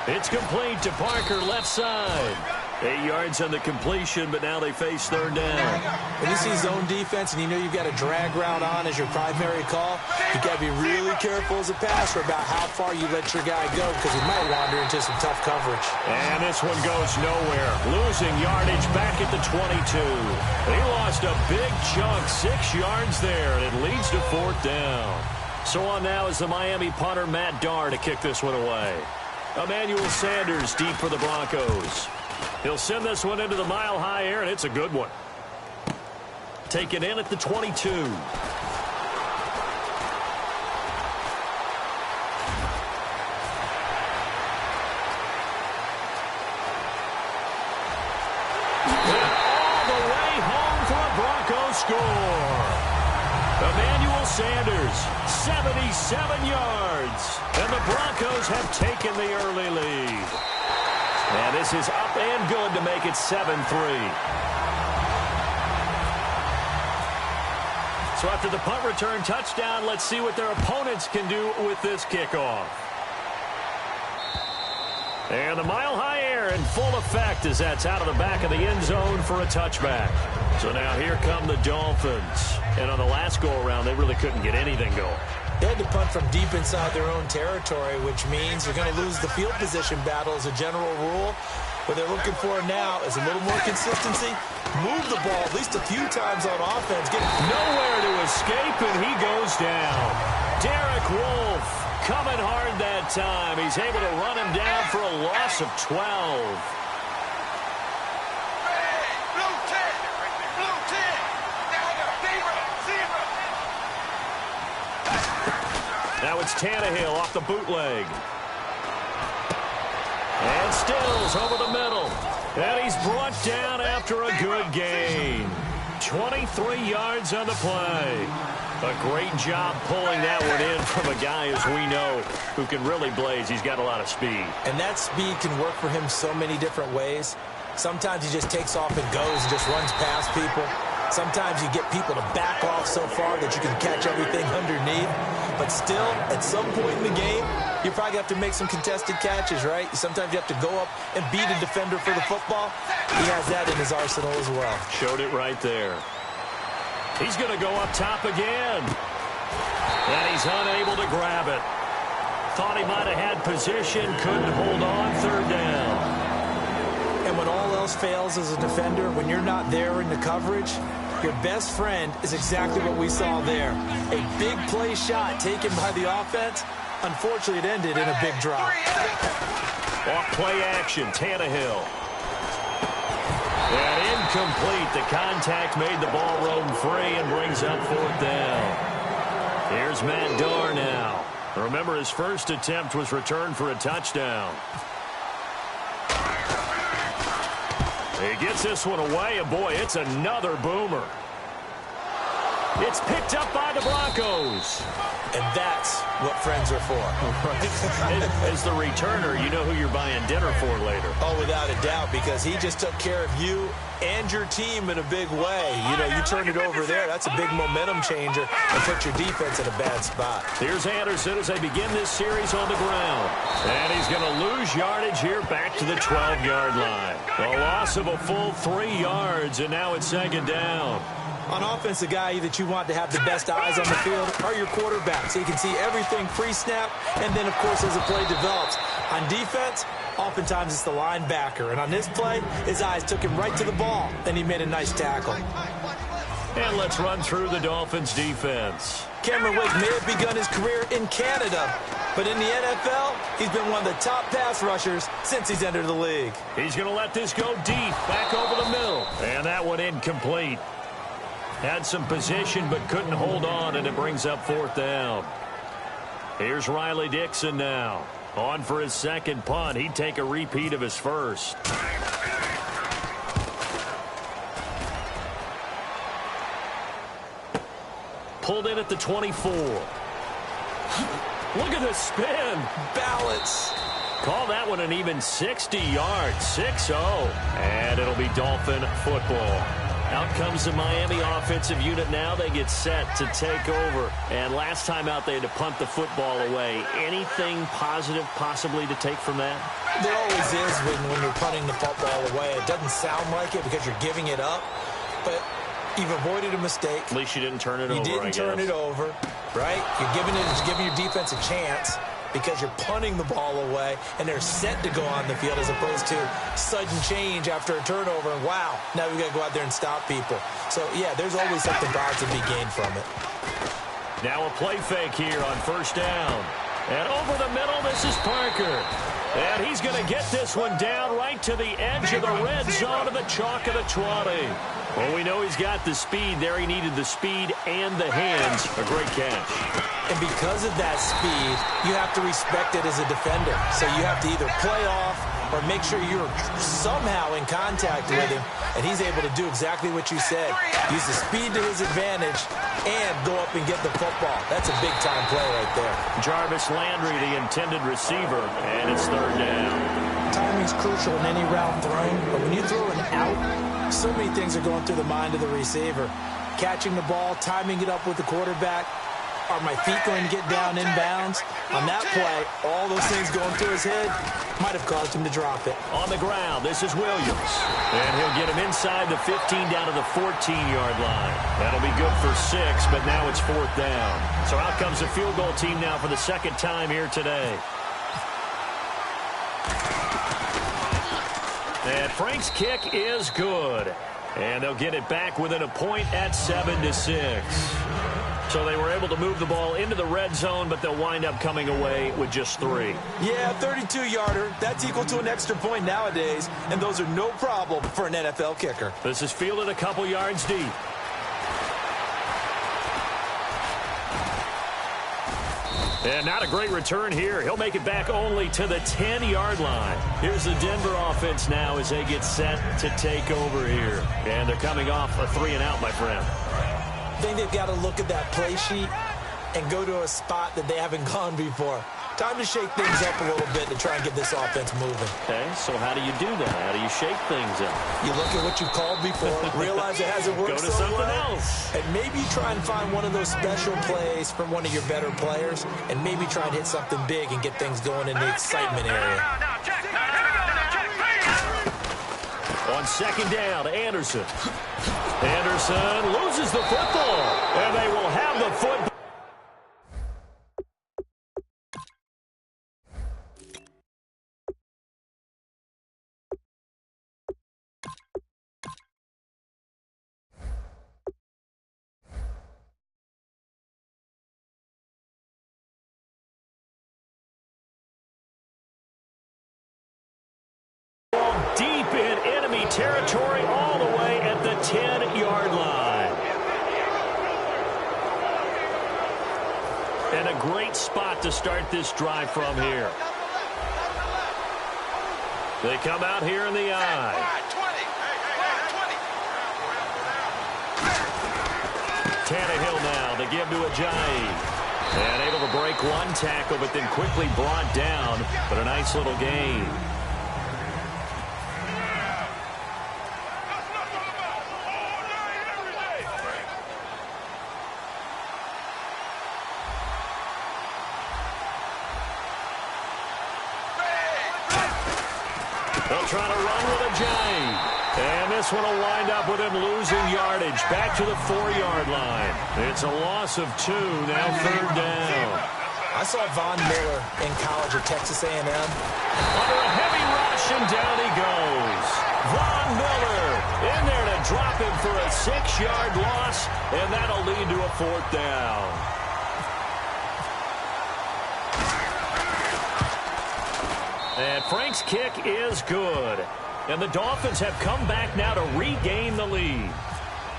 It's complete to Parker, left side. 8 yards on the completion, but now they face 3rd down. When you see zone defense and you know you've got a drag route on as your primary call, you've got to be really careful as a passer about how far you let your guy go because he might wander into some tough coverage. And this one goes nowhere. Losing yardage back at the 22. They lost a big chunk, 6 yards there, and it leads to 4th down. So on now is the Miami punter, Matt Darr, to kick this one away. Emmanuel Sanders deep for the Broncos. He'll send this one into the mile-high air, and it's a good one. Taken in at the 22. And all the way home for a Broncos score. Emmanuel Sanders, 77 yards. And the Broncos have taken the early lead. And this is up and good to make it 7-3. So after the punt return touchdown, let's see what their opponents can do with this kickoff. And the mile-high air in full effect as that's out of the back of the end zone for a touchback. So now here come the Dolphins. And on the last go-around, they really couldn't get anything going. They had to punt from deep inside their own territory, which means they're going to lose the field position battle as a general rule. What they're looking for now is a little more consistency. Move the ball at least a few times on offense. Get nowhere to escape, and he goes down. Derek Wolfe coming hard that time. He's able to run him down for a loss of 12. Now it's Tannehill off the bootleg. And Stills over the middle. And he's brought down after a good gain. 23 yards on the play. A great job pulling that one in from a guy, as we know, who can really blaze. He's got a lot of speed. And that speed can work for him so many different ways. Sometimes he just takes off and goes and just runs past people. Sometimes you get people to back off so far that you can catch everything underneath. But still, at some point in the game, you probably have to make some contested catches, right? Sometimes you have to go up and beat a defender for the football. He has that in his arsenal as well. Showed it right there. He's going to go up top again. And he's unable to grab it. Thought he might have had position, couldn't hold on, third down. And when all else fails as a defender, when you're not there in the coverage, your best friend is exactly what we saw there. A big play shot taken by the offense. Unfortunately, it ended in a big drop. Off play action, Tannehill. And incomplete. The contact made the ball roam free and brings up fourth down. Here's Matt Darr now. Remember, his first attempt was returned for a touchdown. He gets this one away, and boy, it's another boomer. It's picked up by the Broncos. And that's what friends are for. Right? As the returner, you know who you're buying dinner for later. Oh, without a doubt, because he just took care of you and your team in a big way. You know, you turn it over there, that's a big momentum changer and put your defense in a bad spot. Here's Anderson as they begin this series on the ground. And he's going to lose yardage here back to the 12-yard line. A loss of a full 3 yards, and now it's second down. On offense, the guy that you want to have the best eyes on the field are your quarterbacks, so you can see everything pre-snap, and then, of course, as the play develops. On defense, oftentimes it's the linebacker, and on this play, his eyes took him right to the ball, and he made a nice tackle. And let's run through the Dolphins' defense. Cameron Wake may have begun his career in Canada, but in the NFL, he's been one of the top pass rushers since he's entered the league. He's going to let this go deep, back over the middle, and that one incomplete. Had some position but couldn't hold on, and it brings up fourth down. Here's Riley Dixon now. On for his second punt. He'd take a repeat of his first. Pulled in at the 24. Look at the spin. Balance. Call that one an even 60 yards. 6-0. And it'll be Dolphin football. Out comes the Miami offensive unit now. They get set to take over. And last time out, they had to punt the football away. Anything positive possibly to take from that? There always is when you're punting the football away. It doesn't sound like it because you're giving it up. But you've avoided a mistake. At least you didn't turn it over, You didn't turn it over, right? You're giving your defense a chance because you're punting the ball away, and they're set to go on the field as opposed to sudden change after a turnover. And wow, now we've got to go out there and stop people. So, yeah, there's always something positive to be gained from it. Now a play fake here on first down. And over the middle, this is Parker. And he's going to get this one down right to the edge of the red zone of the chalk of the 20. Well, we know he's got the speed there. He needed the speed and the hands. A great catch. And because of that speed, you have to respect it as a defender. So you have to either play off or make sure you're somehow in contact with him, and he's able to do exactly what you said. Use the speed to his advantage and go up and get the football. That's a big-time play right there. Jarvis Landry, the intended receiver, and it's third down. Timing's crucial in any route thrown, but when you throw an out, so many things are going through the mind of the receiver. Catching the ball, timing it up with the quarterback. Are my feet going to get down inbounds? On that play, all those things going through his head might have caused him to drop it. On the ground, this is Williams. And he'll get him inside the 15 down to the 14-yard line. That'll be good for 6, but now it's fourth down. So out comes the field goal team now for the second time here today. And Frank's kick is good. And they'll get it back within a point at 7-6. So they were able to move the ball into the red zone, but they'll wind up coming away with just 3. Yeah, 32-yarder. That's equal to an extra point nowadays, and those are no problem for an NFL kicker. This is fielded a couple yards deep. And not a great return here. He'll make it back only to the 10-yard line. Here's the Denver offense now as they get set to take over here. And they're coming off a 3-and-out, my friend. I think they've got to look at that play sheet and go to a spot that they haven't gone before. Time to shake things up a little bit to try and get this offense moving. Okay, so how do you do that? How do you shake things up? You look at what you called before, realize it hasn't worked Go to something else. and maybe try and find one of those special plays from one of your better players, and maybe try and hit something big and get things going in the excitement area. On second down, Anderson. Anderson loses the football, and they will have the football. Deep in enemy territory, all the way at the 10-yard line. And a great spot to start this drive from here. They come out here in the eye. Tannehill now to give to Ajayi. And able to break one tackle, but then quickly brought down. But a nice little gain. They'll try to run with Ajayi. And this one will wind up with him losing yardage. Back to the 4-yard line. It's a loss of 2, now 3rd down. I saw Von Miller in college at Texas A&M. Under a heavy rush, and down he goes. Von Miller in there to drop him for a 6-yard loss, and that'll lead to a 4th down. And Frank's kick is good. And the Dolphins have come back now to regain the lead.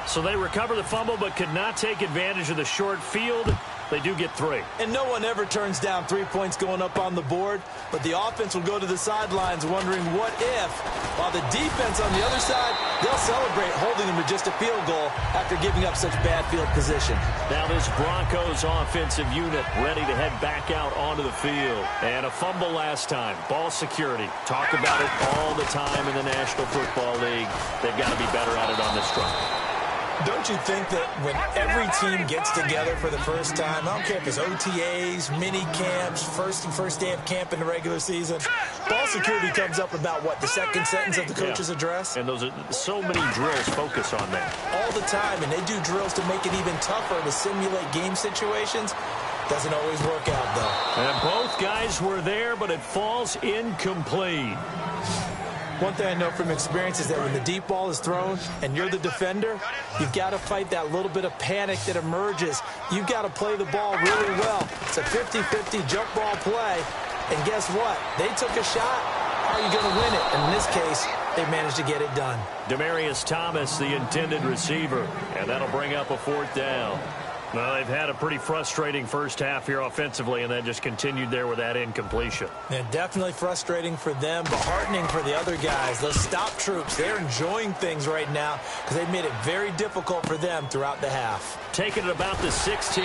So they recover the fumble but could not take advantage of the short field. They do get 3. And no one ever turns down 3 points going up on the board, but the offense will go to the sidelines wondering what if, while the defense on the other side, they'll celebrate holding them to just a field goal after giving up such bad field position. Now this Broncos offensive unit ready to head back out onto the field. And a fumble last time. Ball security. Talk about it all the time in the National Football League. They've got to be better at it on this drive. Don't you think that when every team gets together for the first time, I don't care if it's OTAs, mini camps, first day of camp in the regular season, ball security comes up about, what, the second sentence of the coach's address? And those are so many drills focus on that. All the time, and they do drills to make it even tougher to simulate game situations. Doesn't always work out, though. And both guys were there, but it falls incomplete. One thing I know from experience is that when the deep ball is thrown and you're the defender, you've got to fight that little bit of panic that emerges. You've got to play the ball really well. It's a 50-50 jump ball play. And guess what? They took a shot. How are you going to win it? And in this case, they managed to get it done. Demaryius Thomas, the intended receiver. And that'll bring up a 4th down. Well, they've had a pretty frustrating first half here offensively, and then just continued there with that incompletion. Yeah, definitely frustrating for them, but heartening for the other guys. Those stop troops, they're enjoying things right now because they've made it very difficult for them throughout the half. Taking it about the 16.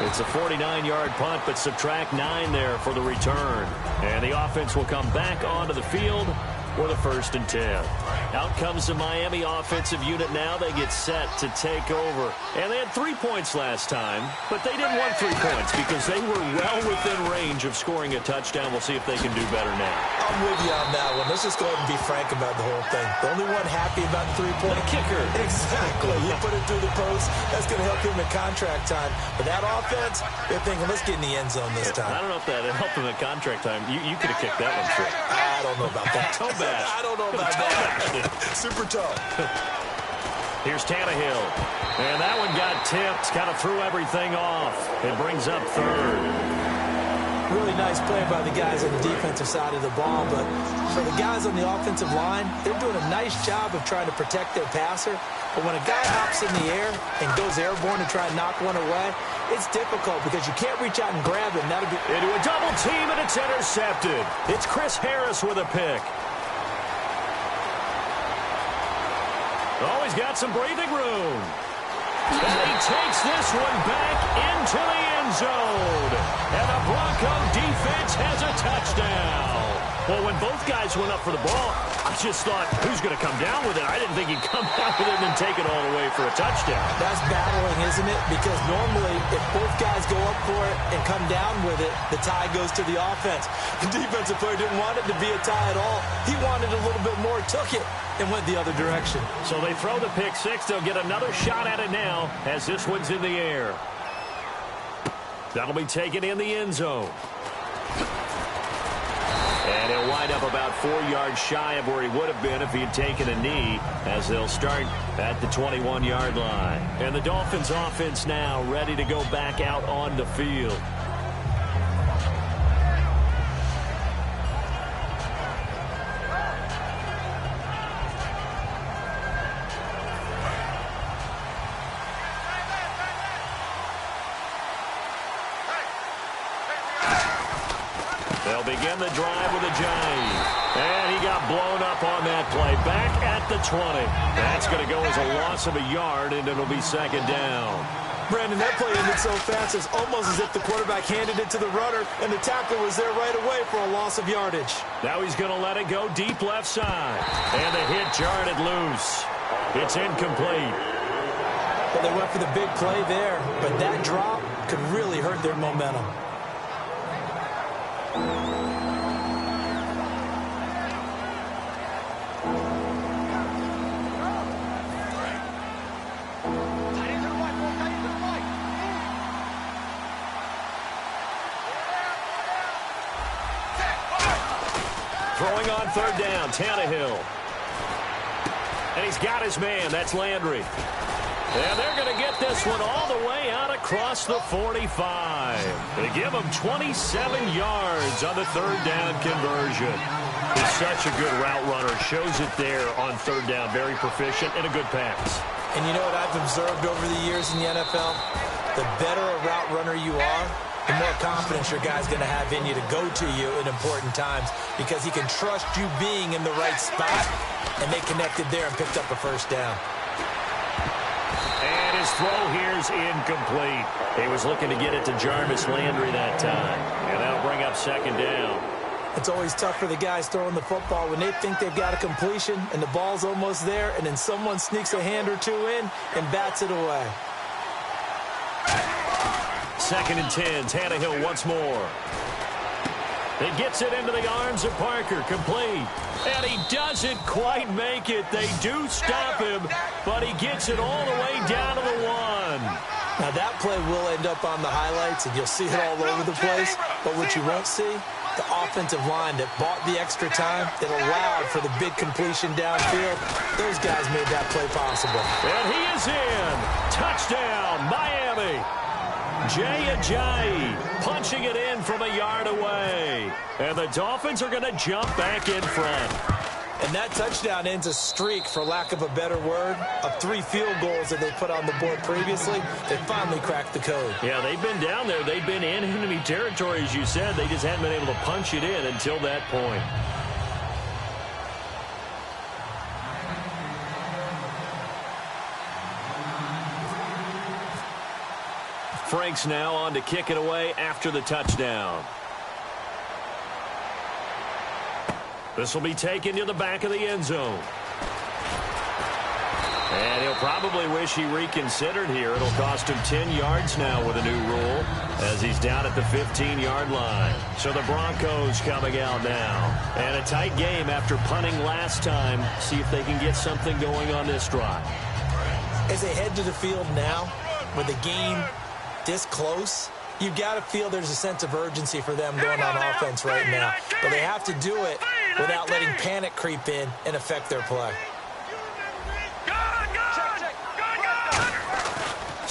It's a 49-yard punt, but subtract 9 there for the return. And the offense will come back onto the field for the 1st and 10. Out comes the Miami offensive unit now. They get set to take over. And they had 3 points last time, but they didn't want 3 points because they were well within range of scoring a touchdown. We'll see if they can do better now. I'm with you on that one. Let's just go ahead and be frank about the whole thing. The only one happy about the 3-point kicker. Exactly. You put it through the post. That's going to help him in contract time. But that offense, they're thinking, let's get in the end zone this time. I don't know if that helped him in contract time. You could have kicked that one through. I don't know about that. Toe bash. I don't know about that. Super toe. Here's Tannehill. And that one got tipped. Kind of threw everything off. It brings up third. Really nice play by the guys on the defensive side of the ball, but for the guys on the offensive line, they're doing a nice job of trying to protect their passer. But when a guy hops in the air and goes airborne to try and knock one away, it's difficult because you can't reach out and grab him. That'll be into a double team, and it's intercepted. It's Chris Harris with a pick. Oh, he's got some breathing room. And he takes this one back into the end zone. And the Bronco defense has a touchdown. Well, when both guys went up for the ball, I just thought, who's going to come down with it? I didn't think he'd come down with it and then take it all the way for a touchdown. That's battling, isn't it? Because normally, if both guys go up for it and come down with it, the tie goes to the offense. The defensive player didn't want it to be a tie at all. He wanted a little bit more, took it, and went the other direction. So they throw the pick six. They'll get another shot at it now as this one's in the air. That'll be taken in the end zone. And he'll wind up about 4 yards shy of where he would have been if he had taken a knee, as they'll start at the 21-yard line. And the Dolphins offense now ready to go back out on the field. They'll begin the drive with a jive. And he got blown up on that play. Back at the 20. That's going to go as a loss of a yard, and it'll be second down. Brandon, that play ended so fast, it's almost as if the quarterback handed it to the runner, and the tackler was there right away for a loss of yardage. Now he's going to let it go deep left side. And the hit jarred it loose. It's incomplete. Well, they went for the big play there, but that drop could really hurt their momentum. Throwing on third down, Tannehill. And he's got his man. That's Landry. And they're going to get this one all the way out across the 45. They give him 27 yards on the third down conversion. He's such a good route runner. Shows it there on third down. Very proficient and a good pass. And you know what I've observed over the years in the NFL? The better a route runner you are, the more confidence your guy's going to have in you to go to you in important times because he can trust you being in the right spot, and they connected there and picked up a first down. And his throw here's incomplete. He was looking to get it to Jarvis Landry that time, and that'll bring up second down. It's always tough for the guys throwing the football when they think they've got a completion and the ball's almost there, and then someone sneaks a hand or two in and bats it away. Second and 10, Tannehill once more. He gets it into the arms of Parker, complete. And he doesn't quite make it. They do stop him, but he gets it all the way down to the 1. Now that play will end up on the highlights, and you'll see it all over the place. But what you won't see, the offensive line that bought the extra time, that allowed for the big completion downfield. Those guys made that play possible. And he is in. Touchdown, Miami. Jay Ajayi punching it in from a yard away. And the Dolphins are going to jump back in front. And that touchdown ends a streak, for lack of a better word, of 3 field goals that they put on the board previously. They finally cracked the code. Yeah, they've been down there. They've been in enemy territory, as you said. They just hadn't been able to punch it in until that point. Franks now on to kick it away after the touchdown. This will be taken to the back of the end zone. And he'll probably wish he reconsidered here. It'll cost him 10 yards now with a new rule as he's down at the 15-yard line. So the Broncos coming out now. And a tight game after punting last time. See if they can get something going on this drive. As they head to the field now, with the game this close, you've got to feel there's a sense of urgency for them going on offense right now. But they have to do it without letting panic creep in and affect their play.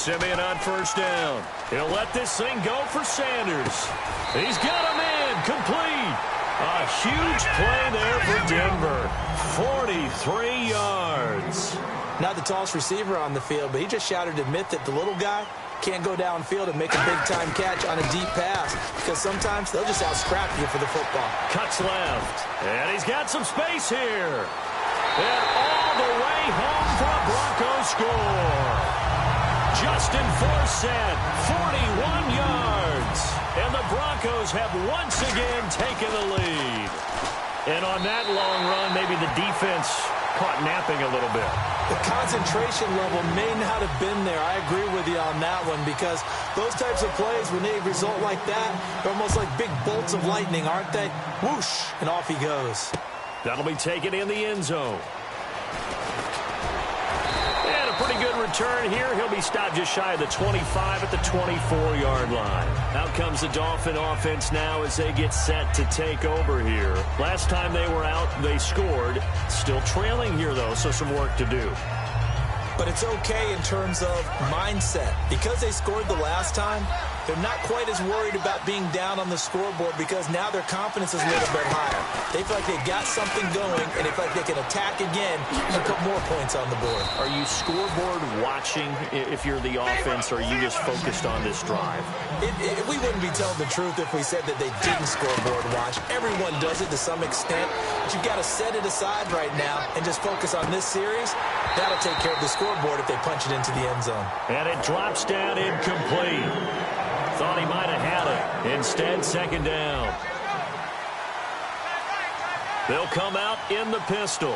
Simeon on first down. He'll let this thing go for Sanders. He's got him in, complete. A huge play there for Denver. 43 yards. Not the tallest receiver on the field, but he just shouted to admit that the little guy can't go downfield and make a big-time catch on a deep pass because sometimes they'll just out-scrap you for the football. Cuts left, and he's got some space here. And all the way home for a Broncos score. Justin Forsett, 41 yards. And the Broncos have once again taken the lead. And on that long run, maybe the defense caught napping a little bit. The concentration level may not have been there. I agree with you on that one because those types of plays, when they result like that, they're almost like big bolts of lightning, aren't they? Whoosh, and off he goes. That'll be taken in the end zone. And a pretty good return here. He'll be stopped just shy of the 25 at the 24-yard line. Out comes the Dolphin offense now as they get set to take over here. Last time they were out, they scored. Still trailing here, though, so some work to do. But it's okay in terms of mindset. Because they scored the last time, they're not quite as worried about being down on the scoreboard because now their confidence is a little bit higher. They feel like they've got something going, and they feel like they can attack again and put more points on the board. Are you scoreboard watching if you're the offense, or are you just focused on this drive? We wouldn't be telling the truth if we said that they didn't scoreboard watch. Everyone does it to some extent, but you've got to set it aside right now and just focus on this series. That'll take care of the scoreboard if they punch it into the end zone. And it drops down incomplete. Thought he might have had it. Instead, second down. They'll come out in the pistol.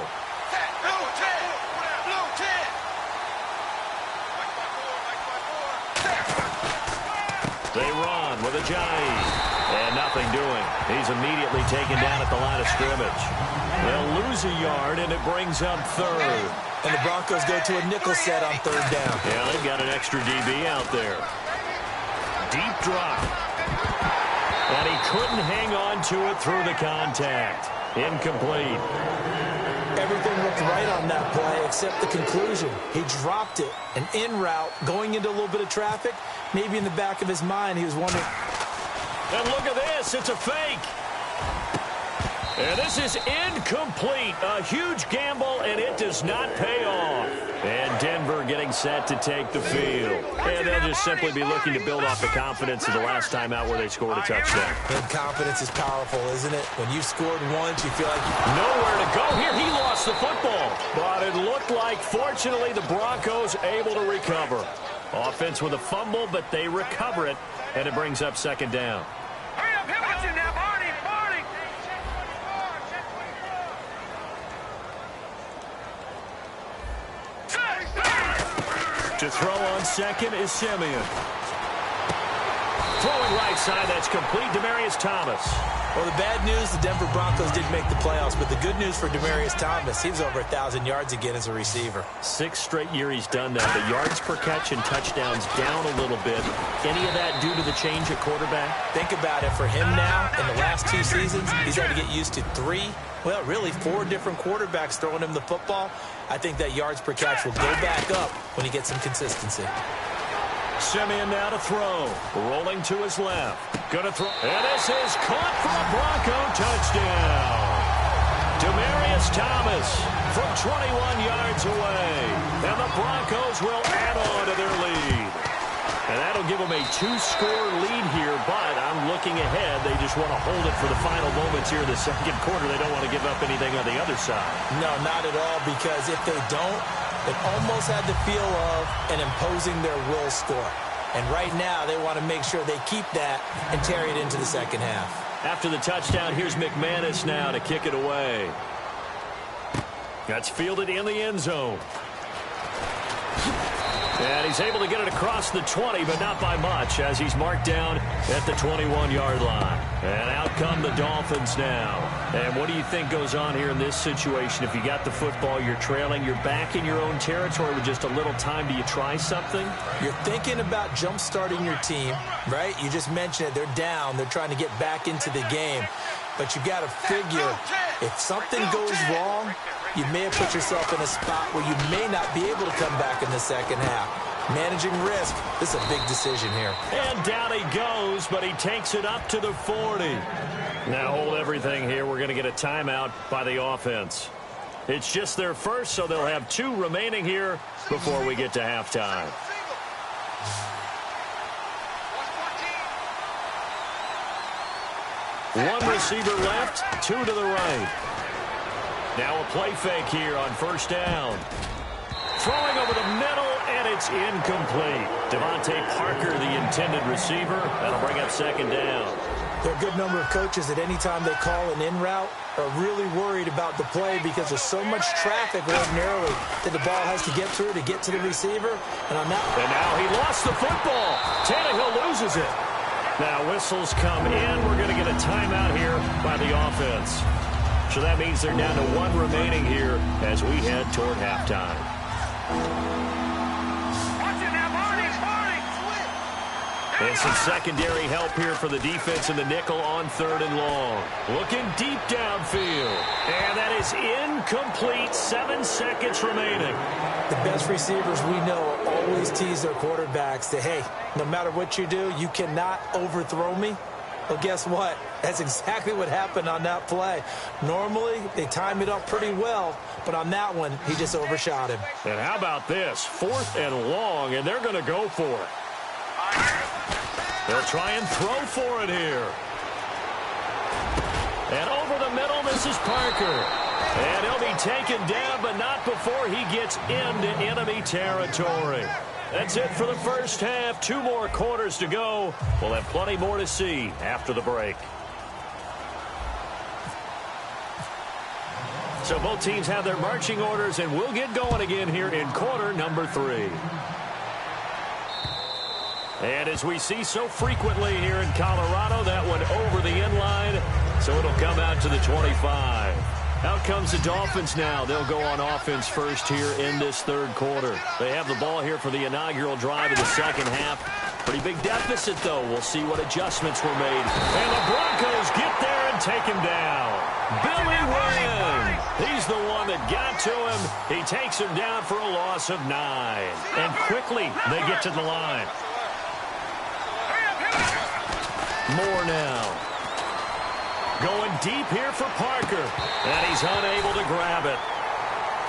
They run with Ajayi. And nothing doing. He's immediately taken down at the line of scrimmage. They'll lose a yard, and it brings up third. And the Broncos go to a nickel set on third down. Yeah, they've got an extra DB out there. Deep drop. And he couldn't hang on to it through the contact. Incomplete. Everything looked right on that play except the conclusion. He dropped it. An in route going into a little bit of traffic. Maybe in the back of his mind he was wondering. And look at this. It's a fake. And this is incomplete. A huge gamble, and it does not pay off. And Denver getting set to take the field. And they'll just simply be looking to build off the confidence of the last time out where they scored a touchdown. And confidence is powerful, isn't it? When you've scored once, you feel like nowhere to go here. He lost the football. But it looked like, fortunately, the Broncos able to recover. Offense with a fumble, but they recover it, and it brings up second down. Hurry up, watch it now, Barney. To throw on second is Simeon. Throwing right side, that's complete. Demaryius Thomas. Well, the bad news, the Denver Broncos did make the playoffs, but the good news for Demaryius Thomas, he was over 1,000 yards again as a receiver. 6th straight year he's done that. The yards per catch and touchdowns down a little bit. Any of that due to the change at quarterback? Think about it. For him now, in the last 2 seasons, he's had to get used to 4 different quarterbacks throwing him the football. I think that yards per catch will go back up when he gets some consistency. Simeon now to throw. Rolling to his left. Gonna throw. And this is caught for a Bronco touchdown. Demaryius Thomas from 21 yards away. And the Broncos will add on to their lead. And that'll give them a 2-score lead here, but I'm looking ahead. They just want to hold it for the final moments here in the second quarter. They don't want to give up anything on the other side. No, not at all, because if they don't, it almost had the feel of an imposing their will score. And right now, they want to make sure they keep that and carry it into the second half. After the touchdown, here's McManus now to kick it away. That's fielded in the end zone. And he's able to get it across the 20, but not by much, as he's marked down at the 21-yard line. And out come the Dolphins now. And what do you think goes on here in this situation? If you got the football, you're trailing, you're back in your own territory with just a little time. Do you try something? You're thinking about jump-starting your team, right? You just mentioned it. They're down. They're trying to get back into the game. But you've got to figure, if something goes wrong, you may have put yourself in a spot where you may not be able to come back in the second half. Managing risk. This is a big decision here. And down he goes, but he takes it up to the 40. Now hold everything here. We're going to get a timeout by the offense. It's just their first, so they'll have 2 remaining here before we get to halftime. One receiver left, 2 to the right. Now a play fake here on first down. Throwing over the middle, and it's incomplete. Devontae Parker, the intended receiver. That'll bring up second down. There are a good number of coaches at any time they call an in route are really worried about the play because there's so much traffic ordinarily that the ball has to get through to get to the receiver. And now he lost the football. Tannehill loses it. Now whistles come in. We're going to get a timeout here by the offense. So that means they're down to 1 remaining here as we head toward halftime. And some secondary help here for the defense in the nickel on 3rd and long. Looking deep downfield. And that is incomplete. 7 seconds remaining. The best receivers we know always tease their quarterbacks that, hey, no matter what you do, you cannot overthrow me. Well, guess what? That's exactly what happened on that play. Normally, they time it up pretty well, but on that one, he just overshot him. And how about this? 4th and long, and they're going to go for it. They'll try and throw for it here. And over the middle, this is Parker. And he'll be taken down, but not before he gets into enemy territory. That's it for the first half. 2 more quarters to go. We'll have plenty more to see after the break. So both teams have their marching orders, and we'll get going again here in quarter number 3. And as we see so frequently here in Colorado, that one over the end line, so it'll come out to the 25. Out comes the Dolphins now. They'll go on offense first here in this 3rd quarter. They have the ball here for the inaugural drive of the second half. Pretty big deficit, though. We'll see what adjustments were made. And the Broncos get there and take him down. Billy Wynn. He's the one that got to him. He takes him down for a loss of 9. And quickly, they get to the line. More now. Going deep here for Parker. And he's unable to grab it.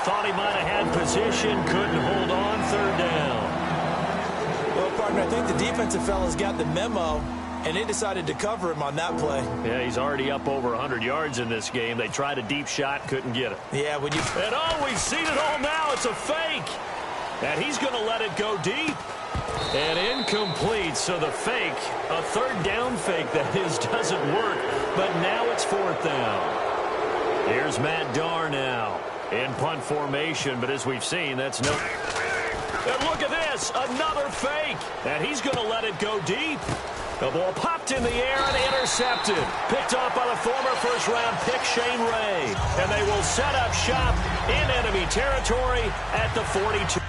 Thought he might have had position. Couldn't hold on. 3rd down. Well, partner, I think the defensive fellas got the memo, and they decided to cover him on that play. Yeah, he's already up over 100 yards in this game. They tried a deep shot. Couldn't get it. Yeah, when you... And oh, we've seen it all now. It's a fake. And he's going to let it go deep. And incomplete, so the fake, a 3rd down fake that is, doesn't work, but now it's 4th down. Here's Matt Darr now in punt formation, but as we've seen, that's no... And look at this, another fake, and he's going to let it go deep. The ball popped in the air and intercepted. Picked off by the former first-round pick, Shane Ray. And they will set up shop in enemy territory at the 42.